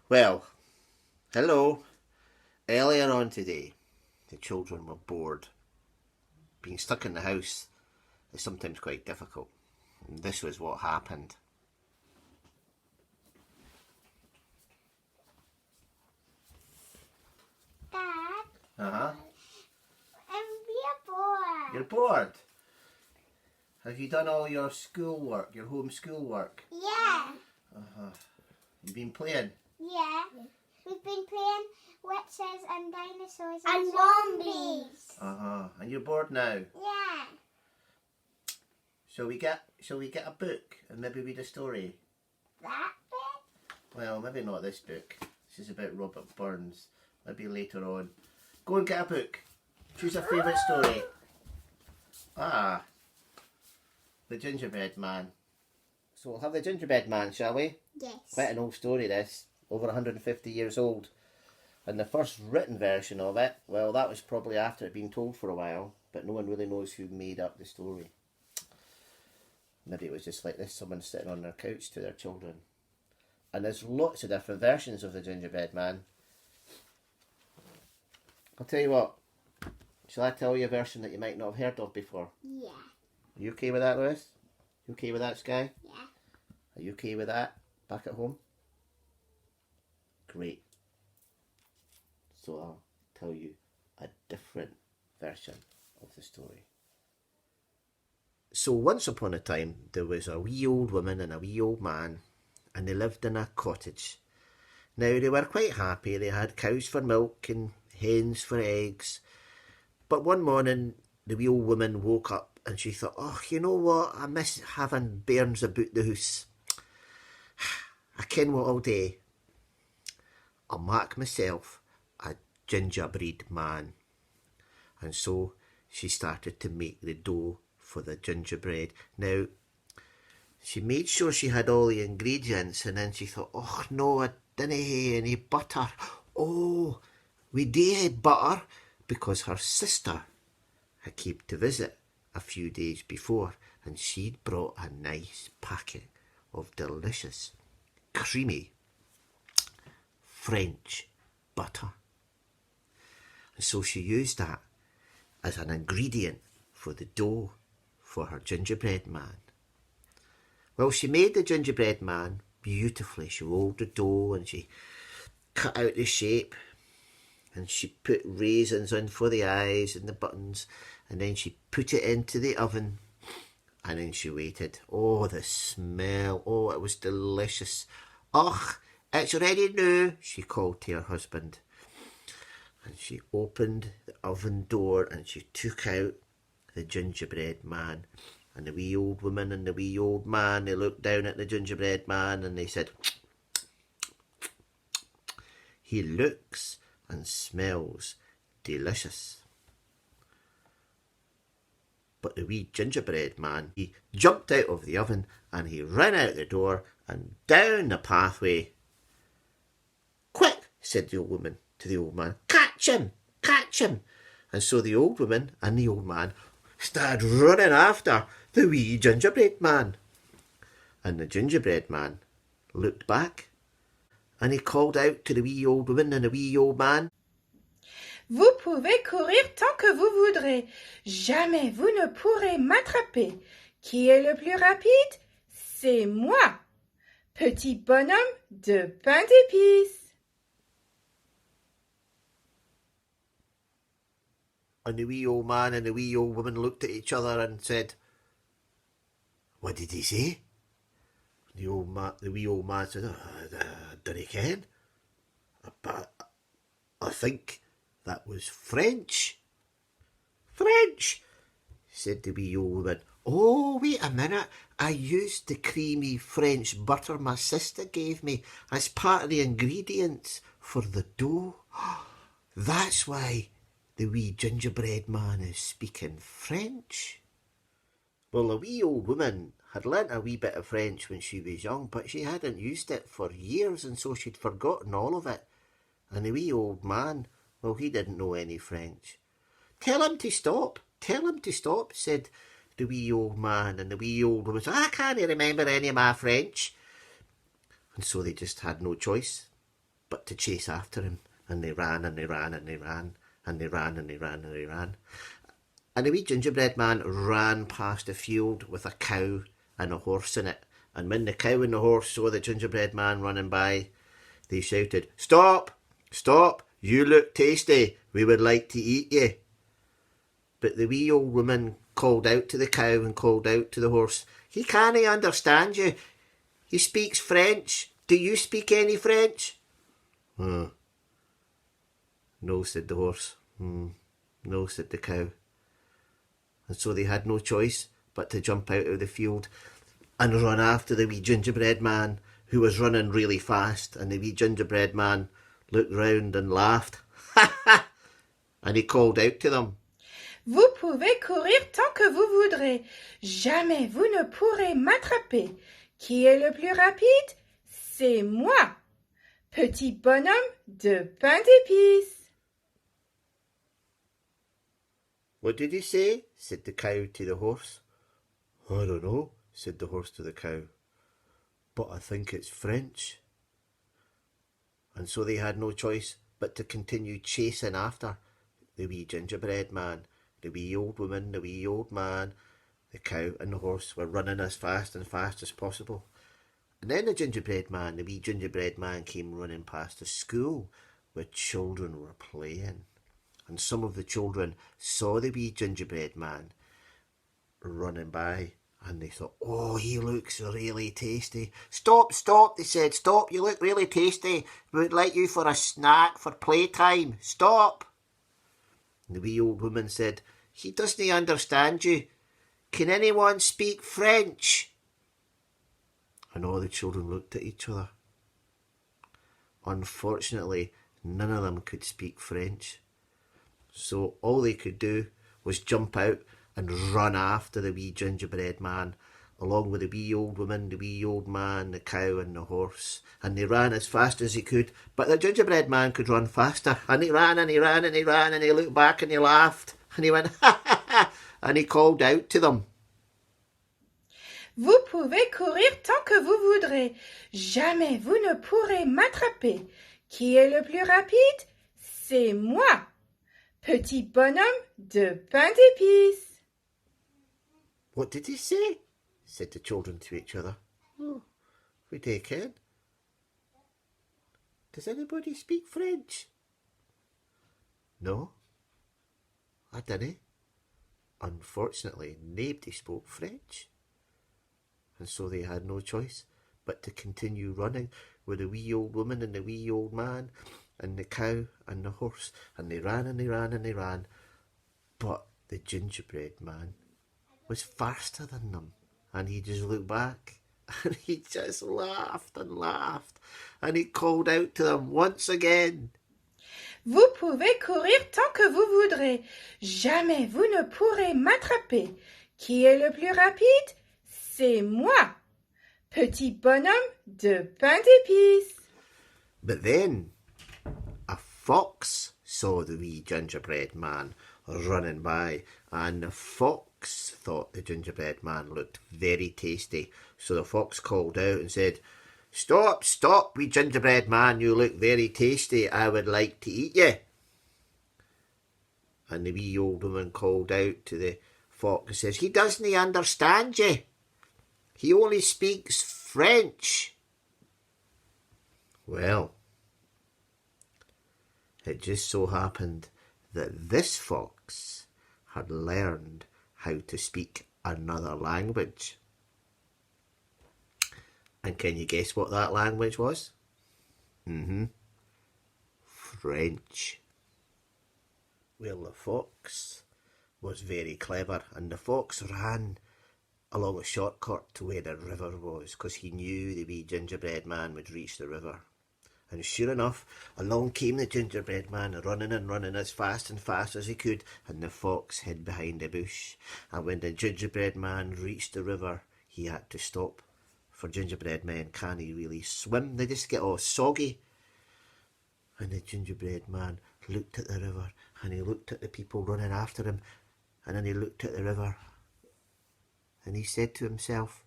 Well, hello. Earlier on today, the children were bored. Being stuck in the house is sometimes quite difficult. And this was what happened. Dad, Uh-huh. we're bored. You're bored? Have you done all your schoolwork, your home schoolwork? Yeah. Uh-huh. You've been playing? Yeah. We've been playing witches and dinosaurs and zombies. Uh-huh. And you're bored now? Yeah. Shall we get a book and maybe read a story? That bit? Well, maybe not this book. This is about Robert Burns. Maybe later on. Go and get a book. Choose a favourite story. Ah. The Gingerbread Man. So we'll have the Gingerbread Man, shall we? Yes. Quite an old story, this. Over 150 years old. And the first written version of it, well, that was probably after it had been told for a while, but no one really knows who made up the story. Maybe it was just like this, someone sitting on their couch to their children. And there's lots of different versions of the Gingerbread Man. I'll tell you what. Shall I tell you a version that you might not have heard of before? Yeah. Are you okay with that, Lewis? You okay with that, Sky? Yeah. Are you okay with that back at home? Great. So I'll tell you a different version of the story. So once upon a time there was a wee old woman and a wee old man, and they lived in a cottage. Now they were quite happy. They had cows for milk and hens for eggs. But one morning the wee old woman woke up and she thought, oh, you know what? I miss having bairns about the house. I ken what I'll do. I'll make myself a gingerbread man. And so she started to make the dough for the gingerbread. Now, she made sure she had all the ingredients, and then she thought, oh no, I didn't have any butter. Oh, we do have butter because her sister had came to visit a few days before, and she'd brought a nice packet of delicious, creamy French butter. And so she used that as an ingredient for the dough for her gingerbread man. Well, she made the gingerbread man beautifully. She rolled the dough and she cut out the shape, and she put raisins in for the eyes and the buttons, and then she put it into the oven, and then she waited. Oh, the smell. Oh, it was delicious. Oh, it's ready now, she called to her husband. And she opened the oven door and she took out the gingerbread man. And the wee old woman and the wee old man, they looked down at the gingerbread man and they said, he looks and smells delicious. But the wee gingerbread man, he jumped out of the oven and he ran out the door and down the pathway. Quick, said the old woman to the old man, catch him, catch him. And so the old woman and the old man started running after the wee gingerbread man. And the gingerbread man looked back and he called out to the wee old woman and the wee old man, Vous pouvez courir tant que vous voudrez. Jamais vous ne pourrez m'attraper. Qui est le plus rapide? C'est moi, petit bonhomme de pain d'épices. And the wee old man and the wee old woman looked at each other and said, what did he say? The wee old man said, don't he ken? But I think that was French. French, said the wee old woman. Oh, wait a minute. I used the creamy French butter my sister gave me as part of the ingredients for the dough. That's why the wee gingerbread man is speaking French. Well, the wee old woman had learnt a wee bit of French when she was young, but she hadn't used it for years, and so she'd forgotten all of it. And the wee old man, well, he didn't know any French. Tell him to stop, said the wee old man, and the wee old woman said, I can't remember any of my French. And so they just had no choice but to chase after him. And they ran and they ran and they ran and they ran and they ran and they ran. And the wee gingerbread man ran past a field with a cow and a horse in it. And when the cow and the horse saw the gingerbread man running by, they shouted, "Stop! Stop! You look tasty. We would like to eat you." But the wee old woman called out to the cow and called out to the horse, "He can't understand you. He speaks French. Do you speak any French?" "No," said the horse. "No," said the cow. And so they had no choice but to jump out of the field and run after the wee gingerbread man, who was running really fast. And the wee gingerbread man looked round and laughed. And he called out to them, "Vous pouvez courir tant que vous voudrez. Jamais vous ne pourrez m'attraper. Qui est le plus rapide? C'est moi, petit bonhomme de pain d'épices." "What did he say?" said the cow to the horse. "I don't know," said the horse to the cow, "but I think it's French." And so they had no choice but to continue chasing after the wee gingerbread man. The wee old woman, the wee old man, the cow and the horse were running as fast and fast as possible. And then the gingerbread man, the wee gingerbread man, came running past a school where children were playing. And some of the children saw the wee gingerbread man running by, and they thought, "Oh, he looks really tasty." "Stop, stop," they said. "Stop, you look really tasty. We would like you for a snack for playtime. Stop." And the wee old woman said, "He doesn't understand you. Can anyone speak French?" And all the children looked at each other. Unfortunately, none of them could speak French. So all they could do was jump out and run after the wee gingerbread man, along with the wee old woman, the wee old man, the cow and the horse. And they ran as fast as they could, but the gingerbread man could run faster. And he ran and he ran and he ran and he looked back and he laughed. And he went, "Ha ha ha!" And he called out to them, "Vous pouvez courir tant que vous voudrez. Jamais vous ne pourrez m'attraper. Qui est le plus rapide? C'est moi, petit bonhomme de pain d'épices." "What did he say?" said the children to each other. "Oh, we do ken. Does anybody speak French?" "No, I dinna." Unfortunately, nobody spoke French. And so they had no choice but to continue running with the wee old woman and the wee old man and the cow and the horse. And they ran and they ran and they ran. But the gingerbread man was faster than them. And he just looked back and he just laughed and laughed. And he called out to them once again, "Vous pouvez courir tant que vous voudrez. Jamais vous ne pourrez m'attraper. Qui est le plus rapide? C'est moi, petit bonhomme de pain d'épices." But then a fox saw the wee gingerbread man running by, and the fox thought the gingerbread man looked very tasty. So the fox called out and said, "Stop, stop, wee gingerbread man, you look very tasty. I would like to eat you." And the wee old woman called out to the fox and says, "He doesn't understand you. He only speaks French." Well, it just so happened that this fox had learned how to speak another language. And can you guess what that language was? French. Well, the fox was very clever, and the fox ran along a shortcut to where the river was, because he knew the wee gingerbread man would reach the river. And sure enough, along came the gingerbread man, running and running as fast as he could, and the fox hid behind a bush. And when the gingerbread man reached the river, he had to stop, for gingerbread men can't really swim. They just get all soggy. And the gingerbread man looked at the river, and he looked at the people running after him, and then he looked at the river, and he said to himself,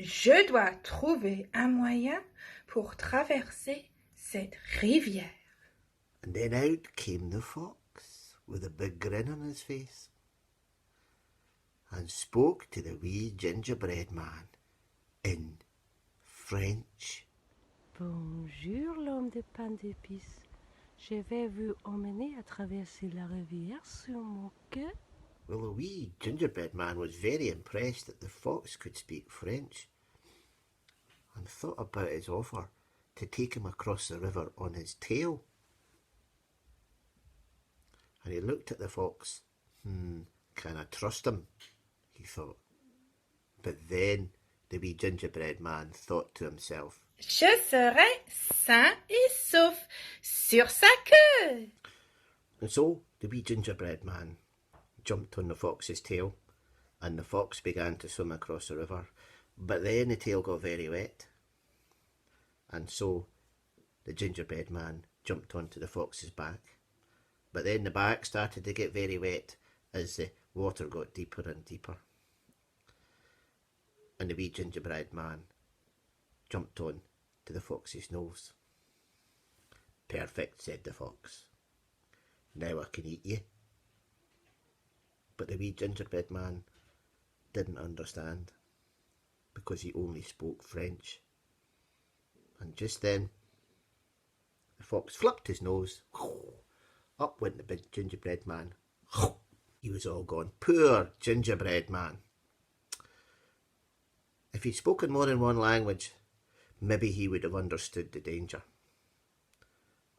Je dois trouver un moyen pour traverser cette rivière. And then out came the fox with a big grin on his face and spoke to the wee gingerbread man in French. Bonjour, l'homme de pain d'épices. Je vais vous emmener à traverser la rivière sur mon queue. Well, the wee gingerbread man was very impressed that the fox could speak French and thought about his offer to take him across the river on his tail. And he looked at the fox. Can I trust him? He thought. But then the wee gingerbread man thought to himself, Je serai sain et sauf sur sa queue. and so the wee gingerbread man jumped on the fox's tail, and the fox began to swim across the river. But then the tail got very wet, and so the gingerbread man jumped onto the fox's back. But then the back started to get very wet as the water got deeper and deeper. And the wee gingerbread man jumped on to the fox's nose. Perfect, said the fox. Now I can eat you. But the wee gingerbread man didn't understand because he only spoke French. And just then the fox flipped his nose. Up went the big gingerbread man. He was all gone. Poor gingerbread man. If he'd spoken more than one language, maybe he would have understood the danger.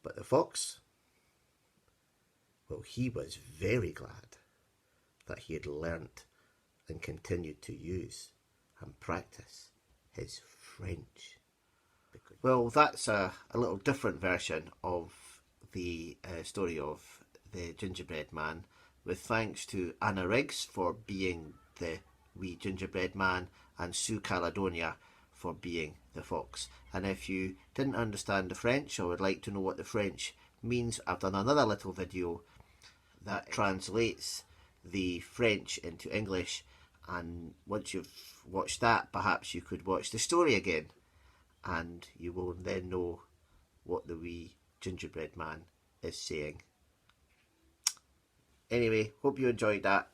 But the fox, well, he was very glad that he had learnt and continued to use and practice his French. Well, that's a little different version of the story of the gingerbread man, with thanks to Anna Riggs for being the wee gingerbread man and Suu Caledonia for being the fox. And if you didn't understand the French or would like to know what the French means, I've done another little video that translates the French into English, and once you've watched that, perhaps you could watch the story again and you will then know what the wee gingerbread man is saying. Anyway, hope you enjoyed that.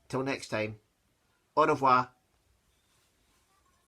Till next time, au revoir.